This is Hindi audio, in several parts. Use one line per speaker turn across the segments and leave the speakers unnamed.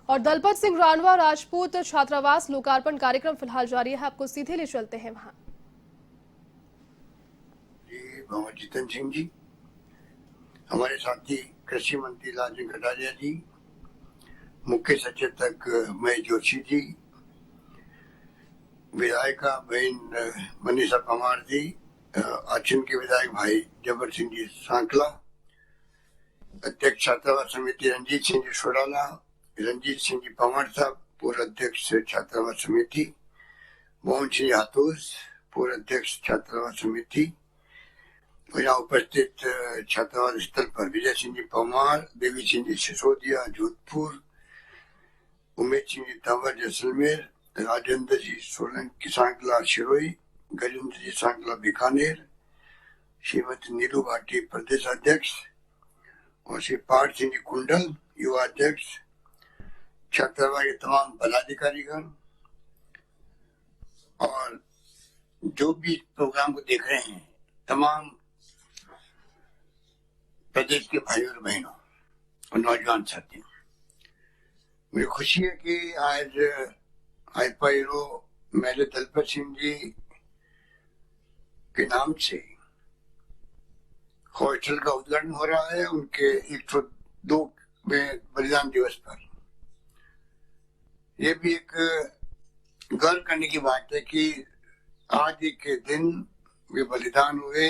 और दलपत सिंह राणवा राजपूत छात्रावास लोकार्पण कार्यक्रम फिलहाल जारी है, आपको सीधे ले चलते हैं वहां।
भंवर जीतन सिंह जी, हमारे साथी कृषि मंत्री लालजी कटारिया जी, मुख्य सचेतक महेश जोशी जी, विधायिका बहन मनीषा परमार जी, अचन के विधायक भाई जबर सिंह जी सांकला, अध्यक्ष छात्रावास समिति रंजीत सिंह जी सोडाला, रंजीत सिंह जी पंवार साहब, पूर्व अध्यक्ष छात्रावास समिति, मोहन सिंह हाथूस, पूर्व अध्यक्ष छात्रावास समिति, यहाँ उपस्थित छात्रावास स्थल पर विजय सिंह जी परमार, देवी सिंह जी सिसोदिया जोधपुर, उमेश सिंह जी तंवर जैसलमेर, राजेंद्र जी सोलंकी सांकला शिरोई, गजेंद्र जी सांकला बीकानेर, श्रीमती नीलू भाटी प्रदेश अध्यक्ष और श्री पार्थ सिंह जी कुंडल युवा अध्यक्ष, छात्रावास के तमाम पदाधिकारीगण और जो भी प्रोग्राम को देख रहे हैं तमाम प्रदेश के भाई और बहनों और नौजवान साथियों, मुझे खुशी है कि आज हाईपायरो मेले दलपत सिंह जी के नाम से हॉस्टल का उद्घाटन हो रहा है उनके 102 में बलिदान दिवस पर। यह भी एक गर्व करने की बात है कि आज के दिन वे बलिदान हुए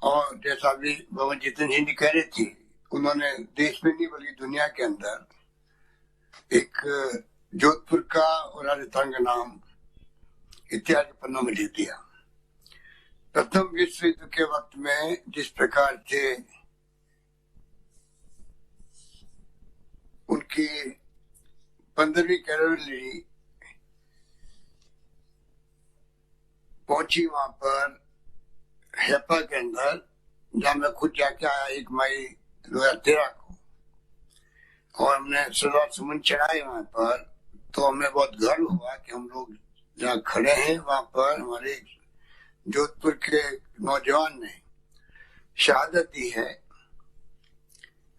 और जैसा भी भंवर जीतन सिंह जी कह रहे थे, उन्होंने देश में नहीं बल्कि दुनिया के अंदर एक जोधपुर का और राजस्थान का नाम इतिहास के पन्नों में लिख दिया। प्रथम विश्व युद्ध के वक्त में जिस प्रकार से उनकी 15वीं कैवेलरी पहुंची वहां पर हेपा के अंदर, जहां मैं खुद जाके आया 1 मई 2013 को, और हमने श्रद्धा सुमन चढ़ाए वहां पर, तो हमें बहुत गर्व हुआ कि हम लोग जहाँ खड़े हैं वहां पर हमारे जोधपुर के नौजवान ने शहादत दी है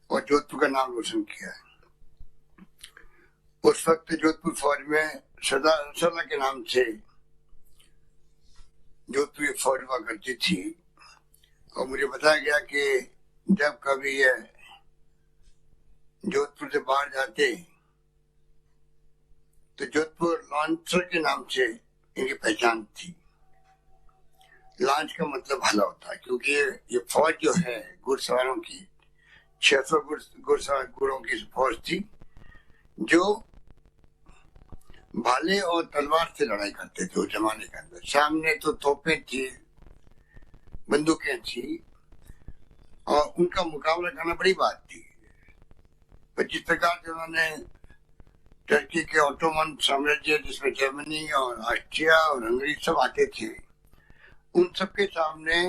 और जोधपुर का नाम रोशन किया है। उस वक्त जोधपुर फौज में सरदार के नाम से जोधपुर फौज हुआ करती थी, और मुझे बताया गया कि जब कभी ये जोधपुर से बाहर जाते तो जोधपुर लॉन्चर के नाम से इनकी पहचान थी। लॉन्च का मतलब भला होता है, क्योंकि ये फौज जो है घुड़सवारों की 600 घुड़सवार घोड़ों की फौज थी जो भाले और तलवार से लड़ाई करते थे उस जमाने के अंदर। सामने तो तोपें थी, बंदूकें थी, और उनका मुकाबला करना बड़ी बात थी। पर जिस प्रकार से उन्होंने टर्की के ऑटोमन साम्राज्य, जिसमें जर्मनी और ऑस्ट्रिया और हंगरी सब आते थे, उन सबके सामने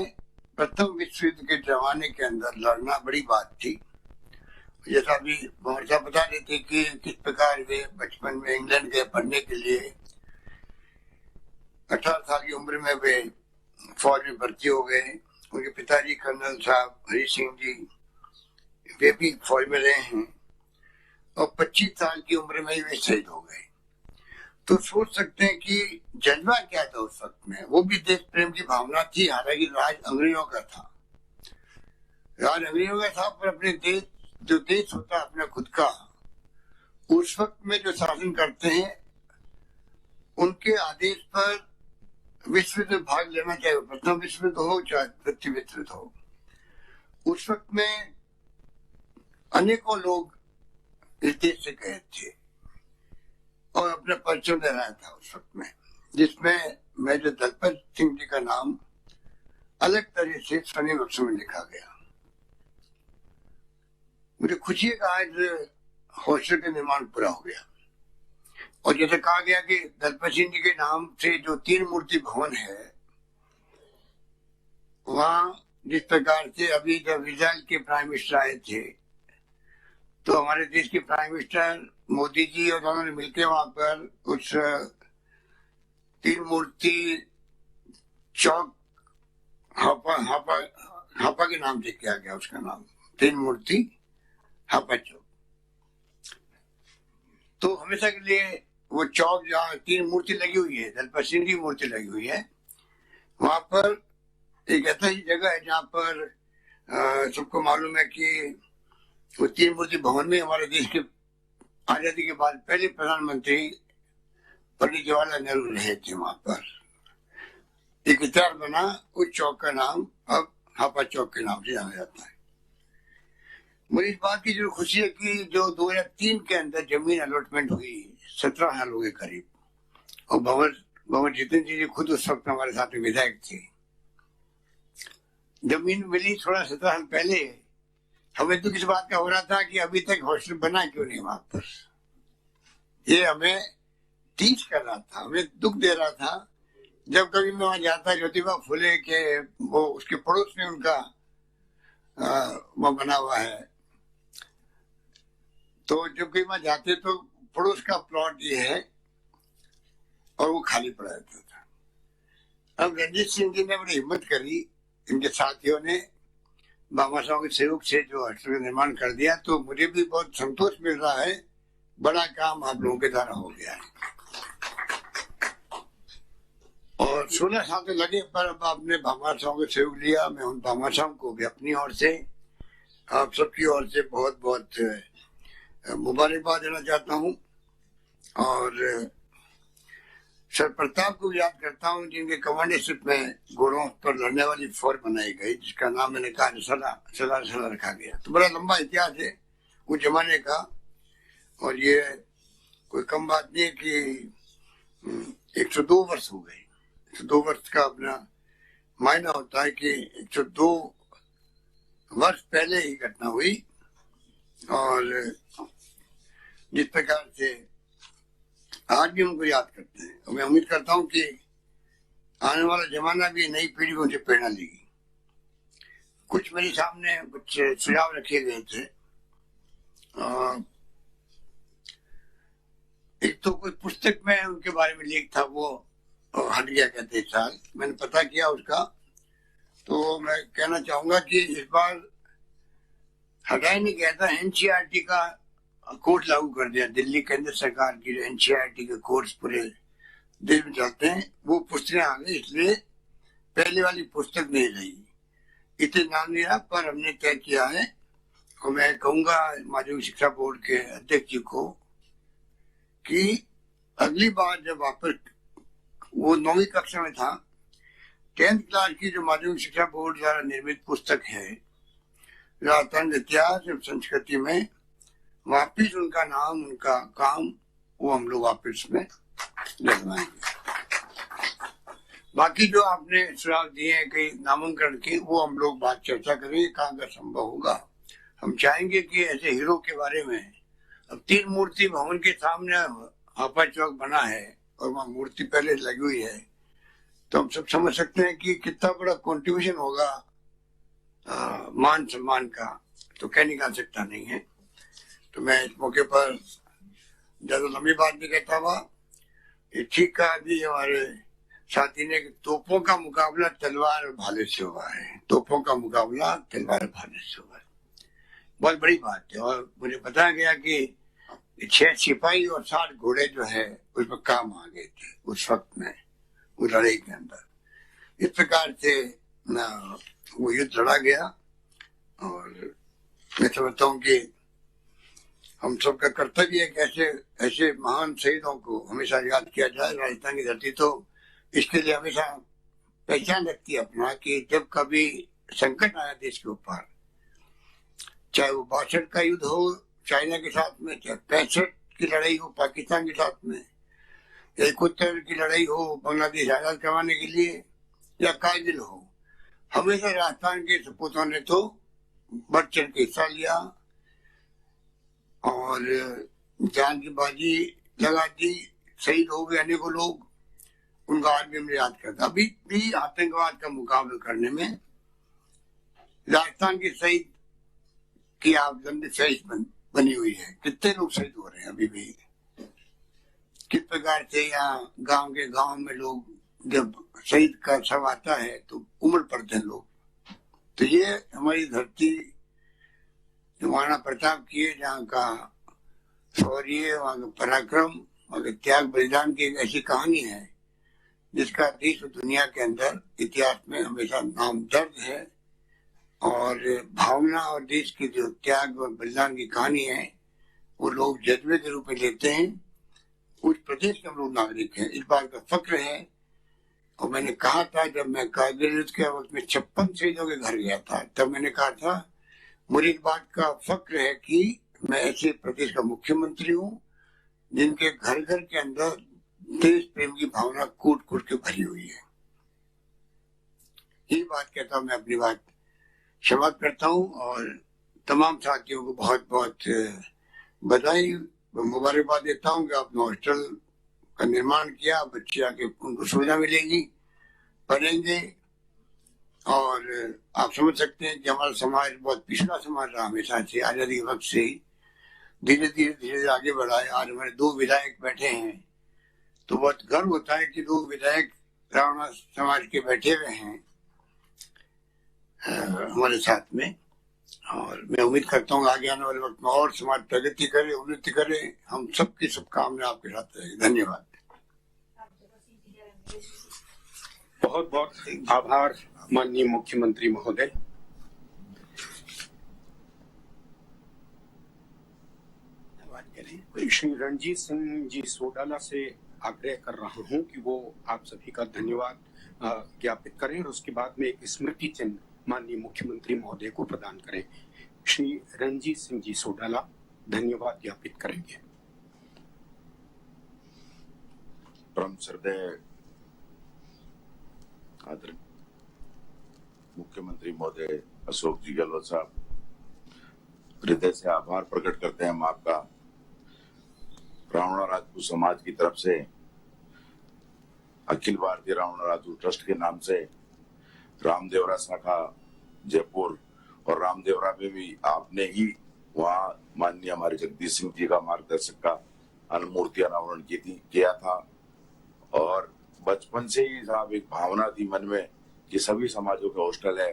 प्रथम विश्व युद्ध के जमाने के अंदर लड़ना बड़ी बात थी। जैसा अभी भंवर साहब बता रहे थे कि किस प्रकार वे बचपन में इंग्लैंड गए पढ़ने के लिए, 18 साल की उम्र में वे फौज में भर्ती हो गए। उनके पिताजी कर्नल साहब हरि सिंह जी, वे भी फौज में रहे हैं, और 25 साल की उम्र में ही वे शहीद हो गए। तो सोच सकते हैं कि जज्बा क्या था उस वक्त में। वो भी देश प्रेम की भावना थी, हालांकि राज अंग्रेजों का था, राज अंग्रेजों का था, पर अपने देश, जो देश होता है अपना खुद का, उस वक्त में जो शासन करते हैं उनके आदेश पर विश्व युद्ध भाग लेना, चाहे प्रथम विश्व युद्ध हो चाहे द्वितीय विश्व युद्ध हो। उस वक्त में अनेकों लोग इस देश से गए थे और अपना परिचय दे रहा था उस वक्त में, जिसमें मेजर दलपत सिंह जी का नाम अलग तरह से स्वर्णिम अक्षर में लिखा गया। मुझे खुशी है कि आज हॉस्टल का निर्माण पूरा हो गया, और जैसे कहा गया कि दलपत सिंह जी के नाम से जो 3 मूर्ति भवन है, वहां जिस प्रकार से अभी जब इजराइल के प्राइम मिनिस्टर आए थे, तो हमारे देश के प्राइम मिनिस्टर मोदी जी और उन्होंने मिलकर वहां पर उस 3 मूर्ति चौक हापा के नाम से किया गया, उसका नाम 3 मूर्ति हापा चौक। हमेशा के लिए वो चौक जहाँ 3 मूर्ति लगी हुई है, दलपत सिंह की मूर्ति लगी हुई है, वहां पर एक ऐसा ही जगह है जहाँ पर सबको मालूम है कि वो 3 मूर्ति भवन में हमारे देश के आजादी के बाद पहले प्रधानमंत्री पंडित जवाहरलाल नेहरू रहे थे। वहां पर एक इतिहास बना, उस चौक का नाम अब हापा चौक के नाम से जाना जाता है। मुझे इस बात की जो खुशी है कि जो 2003 के अंदर जमीन अलॉटमेंट हुई 17 साल हो गए करीब, और भंवर जितेंद्र जी खुद उस वक्त हमारे साथ में विधायक थे। जमीन मिली थोड़ा 17 साल पहले, हमें तो किस बात का हो रहा था कि अभी तक हॉस्टल बना क्यों नहीं वहां पर। ये हमें टीच कर रहा था, हमें दुख दे रहा था। जब कभी मैं वहां जाता, ज्योतिबा फुले के वो उसके पड़ोस में उनका वो बना हुआ है, तो जब कभी वहां जाते तो पड़ोस का प्लॉट ये है और वो खाली पड़ा रहता था। अब रणजीत सिंह जी ने बड़ी हिम्मत करी, इनके साथियों ने बाबा साहब के सहयोग से जो हॉस्टल का निर्माण कर दिया, तो मुझे भी बहुत संतोष मिल रहा है। बड़ा काम आप लोगों के द्वारा हो गया है और 16 साल तो लगे, पर अब आपने बाबा साहब के सहयोग लिया। मैं उन बाबा साहब को भी अपनी ओर से, आप सबकी ओर से बहुत बहुत मुबारकबाद देना चाहता हूँ। और सर प्रताप को याद करता हूँ, जिनके कमांडरशिप में घोड़ों पर लड़ने वाली फौज बनाई गई, जिसका नाम मैंने कहा सदा रखा गया। तो बड़ा लंबा इतिहास है उस जमाने का, और ये कोई कम बात नहीं है कि 102 वर्ष हो गए। 102 वर्ष का अपना मायना होता है कि 102 वर्ष पहले ही घटना हुई, और जिस प्रकार से आज भी उनको याद करते हैं। और मैं उम्मीद करता हूँ कि आने वाला जमाना भी नई पीढ़ी को उनसे प्रेरणा लेगी। कुछ मेरे सामने कुछ सुझाव रखे गए थे। एक तो कोई पुस्तक में उनके बारे में लेख था, वो हट गया कहते इस साल। मैंने पता किया उसका, तो मैं कहना चाहूंगा कि इस बार हटाई नहीं गया था। एनसीईआरटी का कोर्स लागू कर दिया, दिल्ली केंद्र सरकार की जो एनसीईआरटी के कोर्स पूरे देश में चलते हैं, वो पुस्तकें आ गई, इसलिए पहले वाली पुस्तक नहीं रही। इतने नाम नहीं रहा, पर हमने तय किया है, और मैं कहूंगा माध्यमिक शिक्षा बोर्ड के अध्यक्ष जी को कि अगली बार जब वापस, वो 9वीं कक्षा में था, 10th क्लास की जो माध्यमिक शिक्षा बोर्ड द्वारा निर्मित पुस्तक है राजस्थान के इतिहास एवं संस्कृति में, वापिस उनका नाम, उनका काम, वो हम लोग वापिस में लगवाएंगे। बाकी जो आपने सुझाव दिए हैं कई नामांकन के, वो हम लोग बात चर्चा करेंगे कहाँ का संभव होगा। हम चाहेंगे कि ऐसे हीरो के बारे में, अब 3 मूर्ति भवन के सामने हापा चौक बना है और वहाँ मूर्ति पहले लगी हुई है, तो हम सब समझ सकते हैं कि कितना बड़ा कंट्रीब्यूशन होगा मान सम्मान का, तो कह निकाल सकता नहीं है। तो मैं इस मौके पर ज्यादा लंबी बात नहीं कहता हुआ, ये ठीक कहा भी हमारे साथी ने, तोपों का मुकाबला तलवार और भाले से हुआ है। तोपों का मुकाबला तलवार और भाले से हुआ है, बहुत बड़ी बात है। और मुझे बताया गया कि 6 सिपाही और 60 घोड़े जो है उसमें काम आ गए थे उस वक्त में, उस लड़ाई के अंदर। इस प्रकार से वो युद्ध लड़ा गया, और मैं समझता हूँ कि हम सबका कर्तव्य है कि ऐसे महान शहीदों को हमेशा याद किया जाए। राजस्थान की धरती तो इसके लिए हमेशा पहचान रखती है अपना, कि जब कभी संकट आया देश के ऊपर, चाहे वो 62 का युद्ध हो चाइना के साथ में, चाहे 65 की लड़ाई हो पाकिस्तान के साथ में, 71 की लड़ाई हो बांग्लादेश आजाद करवाने के लिए, या कारगिल हो, हमेशा राजस्थान के सपूतों ने तो बढ़ चढ़ के हिस्सा लिया और जान की बाजी लगा दी। शहीद हो गए अनेकों लोग, उनका आज भी हम याद करते। अभी भी आतंकवाद का मुकाबला करने में राजस्थान के शहीद की आप लंबी फहरिस्त बनी हुई है। कितने लोग शहीद हो रहे हैं अभी भी, किस प्रकार से यहाँ गांव में लोग जब शहीद का शव आता है तो उमड़ पड़ते हैं लोग। तो ये हमारी धरती जो महाराणा प्रताप की है, जहाँ का शौर्य, वहाँ का पराक्रम, वहाँ के त्याग बलिदान की एक ऐसी कहानी है जिसका देश और दुनिया के अंदर इतिहास में हमेशा नाम दर्ज है। और भावना और देश की जो त्याग और बलिदान की कहानी है वो लोग जज्बे के रूप में लेते हैं। उस प्रदेश के हम लोग नागरिक हैं, इस बात का फक्र है। और मैंने कहा था जब मैं कारगिल युद्ध के वक्त में 56 शहीदों के घर गया था, तब मैंने कहा था मुझे इस बात का फक्र है कि मैं ऐसे प्रदेश का मुख्यमंत्री हूँ जिनके घर घर के अंदर देश प्रेम की भावना कूट कूट के भरी हुई है। ये बात कहता हूँ, मैं अपनी बात समाप्त करता हूँ और तमाम साथियों को बहुत बहुत बधाई मुबारकबाद देता हूँ कि आपने हॉस्टल का निर्माण किया। बच्चे आके उनको सुविधा मिलेगी, पढ़ेंगे। और आप समझ सकते हैं कि हमारा समाज बहुत पिछड़ा समाज रहा हमेशा से, आजादी के वक्त से ही धीरे धीरे आगे बढ़ा है। आज हमारे 2 विधायक बैठे हैं तो बहुत गर्व होता है कि 2 विधायक रावण समाज के बैठे हुए हैं हमारे साथ में। और मैं उम्मीद करता हूँ आगे आने वाले वक्त में और समाज प्रगति करे, उन्नति करे। हम सबकी शुभकामनाएं आपके साथ रहेगी। धन्यवाद।
बहुत बहुत आभार माननीय मुख्यमंत्री महोदय। श्री रणजीत सिंह जी सोडाला से आग्रह कर रहा हूं कि वो आप सभी का धन्यवाद ज्ञापित करें और उसके बाद में एक स्मृति चिन्ह माननीय मुख्यमंत्री महोदय को प्रदान करें। श्री रणजीत सिंह जी सोडाला धन्यवाद ज्ञापित करेंगे।
परम श्रद्धेय आदरणीय मुख्यमंत्री महोदय अशोक जी गहलोत साहब, हृदय से आभार प्रकट करते हैं हम आपका। रावणा राजपूत समाज की तरफ से अखिल भारतीय रावणा राजपूत ट्रस्ट के नाम से रामदेवरा शाखा जयपुर और रामदेवरा में भी आपने ही वहाँ माननीय हमारे जगदीश सिंह जी का मार्गदर्शक का अनुमूर्ति अनावरण किया था। और बचपन से ही साहब एक भावना थी मन में कि सभी समाजों के हॉस्टल है,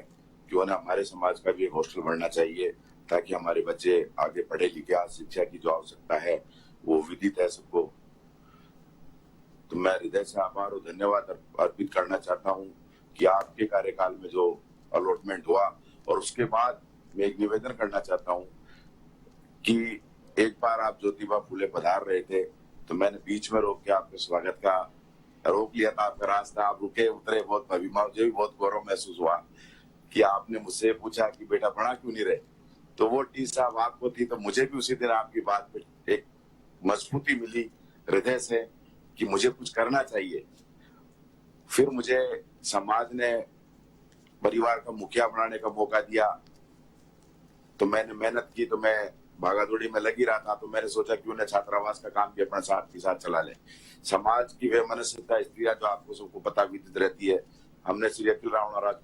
क्यों ना हमारे समाज का भी एक हॉस्टल बनना चाहिए ताकि हमारे बच्चे आगे पढ़े लिखे, आज शिक्षा की जो आवश्यकता है वो विदित है सबको। तो मैं हृदय से आभार और धन्यवाद अर्पित करना चाहता हूँ कि आपके कार्यकाल में जो अलॉटमेंट हुआ। और उसके बाद मैं एक निवेदन करना चाहता हूँ कि एक बार आप ज्योतिबा फूले पधार रहे थे तो मैंने बीच में रोक के आपके स्वागत का रोक लिया था, आपका रास्ता, आप रुके उतरे। बहुत मुझे भी बहुत गौरव महसूस हुआ कि आपने मुझसे पूछा कि बेटा पढ़ा क्यों नहीं रहे। तो वो टी साहब आपको थी, तो मुझे भी उसी दिन आपकी बात पे एक मजबूती मिली हृदय से कि मुझे कुछ करना चाहिए। फिर मुझे समाज ने परिवार का मुखिया बनाने का मौका दिया तो मैंने मेहनत की, तो मैं भागादौड़ी में लगी रहा था। तो मैंने सोचा क्यों न छात्रावास का काम भी अपना साथ के साथ चला ले। समाज की वे मनस्थिता स्त्रियां जो आपको सबको पता विदित रहती है, हमने श्री अखिल रावणा राजपूत